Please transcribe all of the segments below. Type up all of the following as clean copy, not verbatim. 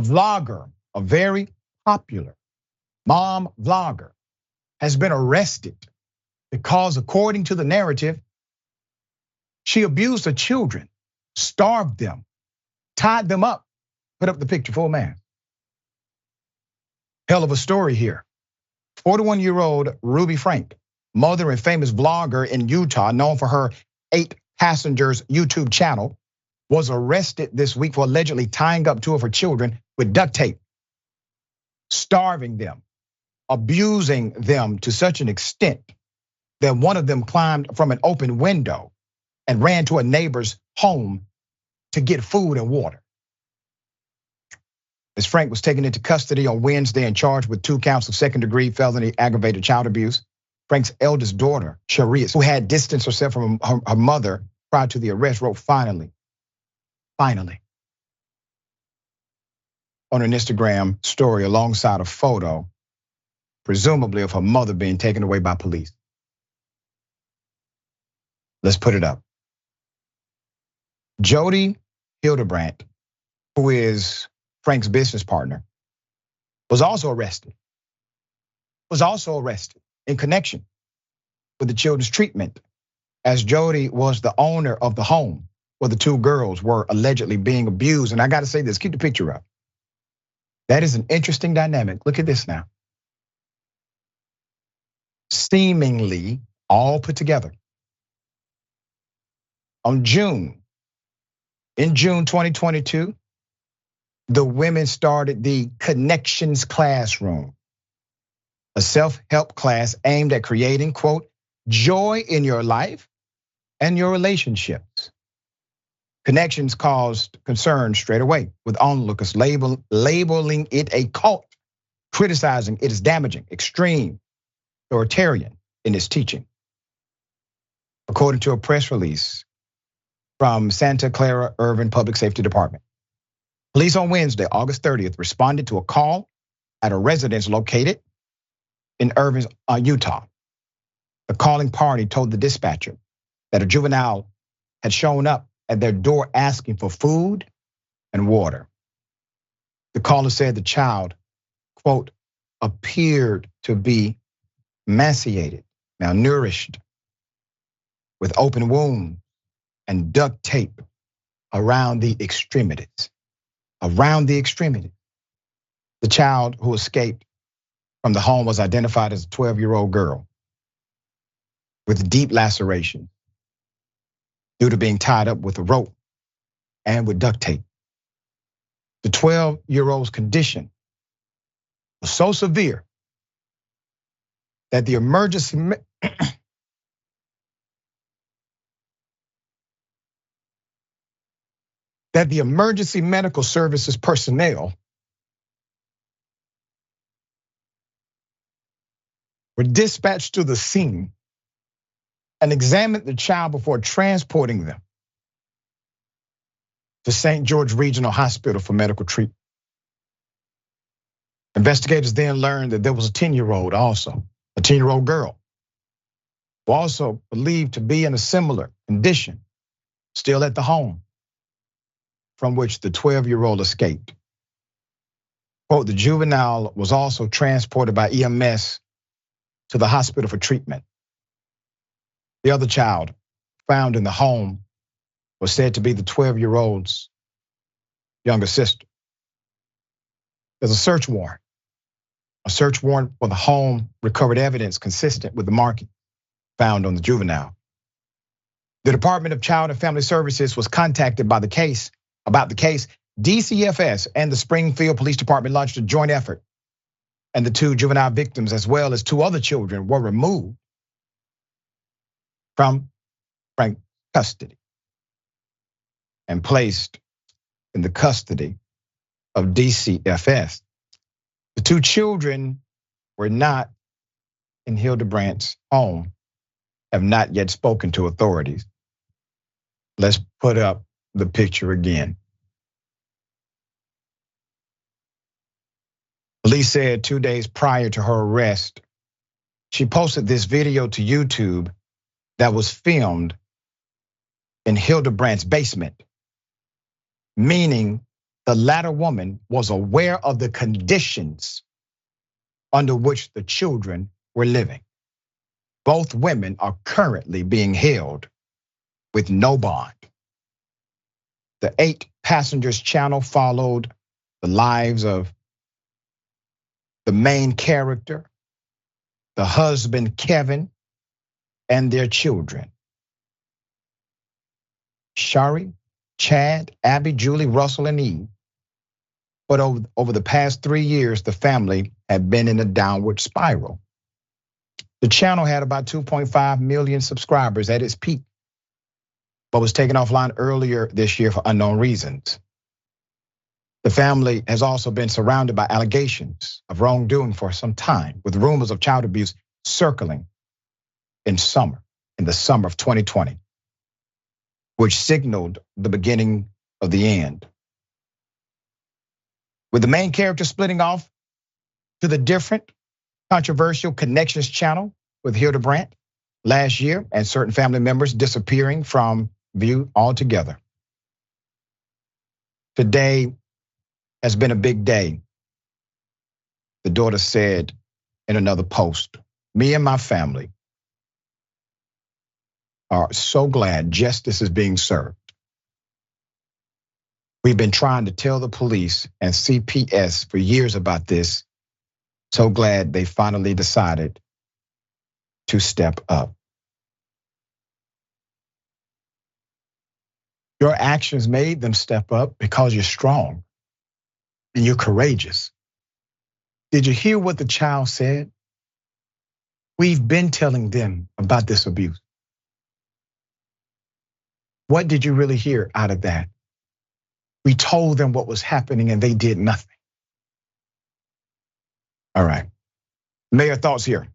vlogger, a very popular mom vlogger, has been arrested because, according to the narrative, she abused her children, starved them, tied them up. Put up the picture, full man. Hell of a story here. 41-year-old Ruby Franke, mother and famous vlogger in Utah, known for her 8 Passengers YouTube channel, was arrested this week for allegedly tying up 2 of her children with duct tape, starving them, abusing them to such an extent that one of them climbed from an open window and ran to a neighbor's home to get food and water. Ms. Franke was taken into custody on Wednesday and charged with 2 counts of second-degree felony aggravated child abuse. Franke's eldest daughter, Sharice, who had distanced herself from her mother prior to the arrest, wrote finally on an Instagram story alongside a photo, presumably of her mother being taken away by police. Let's put it up. Jody Hildebrandt, who is Franke's business partner, was also arrested in connection with the children's treatment, as Jody was the owner of the home where the 2 girls were allegedly being abused. And I gotta say this, keep the picture up. That is an interesting dynamic. Look at this now. Seemingly all put together. In June 2022, the women started the Connections Classroom, a self-help class aimed at creating, quote, joy in your life and your relationships. Connections caused concern straight away, with onlookers labeling it a cult, criticizing it as damaging, extreme, authoritarian in its teaching. According to a press release from Santa Clara Urban Public Safety Department, police on Wednesday, August 30th, responded to a call at a residence located in Irving, Utah. The calling party told the dispatcher that a juvenile had shown up at their door asking for food and water. The caller said the child, quote, appeared to be emaciated, malnourished, with open wounds and duct tape around the extremities. The child who escaped from the home was identified as a 12-year-old girl with deep laceration due to being tied up with a rope and with duct tape. The 12-year-old's condition was so severe that the emergency medical services personnel were dispatched to the scene and examined the child before transporting them to St. George Regional Hospital for medical treatment. Investigators then learned that there was a 10-year-old also, a 10-year-old girl, who also believed to be in a similar condition, still at the home from which the 12-year-old escaped. Quote, the juvenile was also transported by EMS to the hospital for treatment. The other child found in the home was said to be the 12-year-old's younger sister. There's a search warrant. A search warrant for the home recovered evidence consistent with the marking found on the juvenile. The Department of Child and Family Services was contacted about the case. DCFS and the Springfield Police Department launched a joint effort, and the 2 juvenile victims, as well as 2 other children, were removed from Franke's custody and placed in the custody of DCFS. The 2 children were not in Hildebrandt's home, have not yet spoken to authorities. Let's put up the picture again. Police said 2 days prior to her arrest, she posted this video to YouTube that was filmed in Hildebrandt's basement, meaning The latter woman was aware of the conditions under which the children were living. Both women are currently being held with no bond. The 8 Passengers channel followed the lives of the main character, the husband Kevin, and their children. Shari, Chad, Abby, Julie, Russell, and Eve. But over the past 3 years, the family had been in a downward spiral. The channel had about 2.5 million subscribers at its peak, but was taken offline earlier this year for unknown reasons. The family has also been surrounded by allegations of wrongdoing for some time, with rumors of child abuse circling in the summer of 2020, which signaled the beginning of the end. With the main character splitting off to the different controversial Connections channel with Hildebrandt last year, and certain family members disappearing from view altogether. Today has been a big day, the daughter said in another post. Me and my family are so glad justice is being served. We've been trying to tell the police and CPS for years about this. So glad they finally decided to step up. Your actions made them step up because you're strong and you're courageous. Did you hear what the child said? We've been telling them about this abuse. What did you really hear out of that? We told them what was happening and they did nothing. All right. Mayor, thoughts here?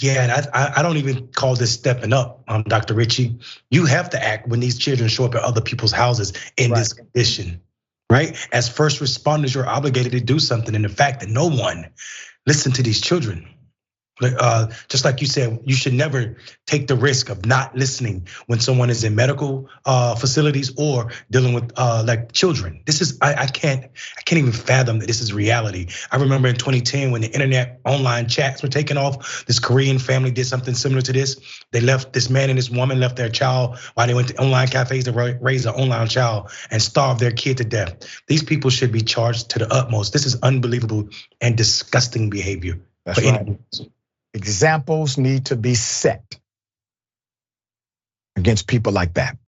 Yeah, and I don't even call this stepping up, Dr. Richey. You have to act when these children show up at other people's houses in this condition, right? As first responders, you're obligated to do something. And the fact that no one listened to these children, just like you said, you should never take the risk of not listening when someone is in medical facilities or dealing with like children. This is, I can't even fathom that this is reality. I remember in 2010 when the internet online chats were taking off, this Korean family did something similar to this. They left, this man and this woman left their child while they went to online cafes to raise an online child and starve their kid to death. These people should be charged to the utmost. This is unbelievable and disgusting behavior. That's right. Examples need to be set against people like that.